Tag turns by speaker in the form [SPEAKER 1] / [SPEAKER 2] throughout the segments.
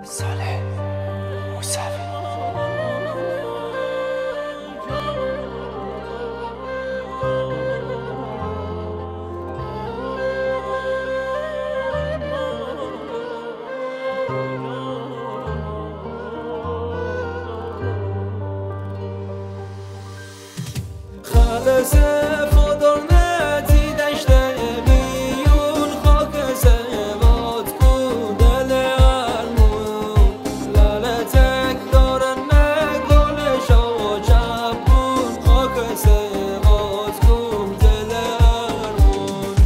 [SPEAKER 1] صالح موسوی.
[SPEAKER 2] خالص فدرنتی دشته بیون خاک سواد کو دل ارمون لالتک دارن گلش و جبون خاک سواد کو دل ارمون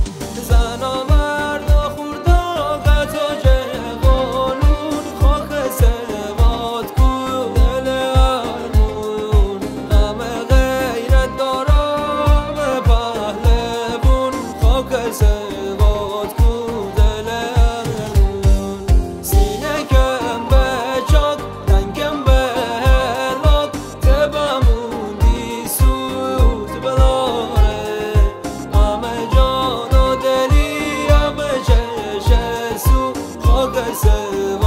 [SPEAKER 2] زنا مرد خوردا قطع جوانون خاک سواد کو دل ارمون همه غیرت دارم سواد کو دل ارمون سینه کم به چاک تنگم به هلاک تبمون دی سود بلاره همه جان و دلی همه چش سو خاک سواد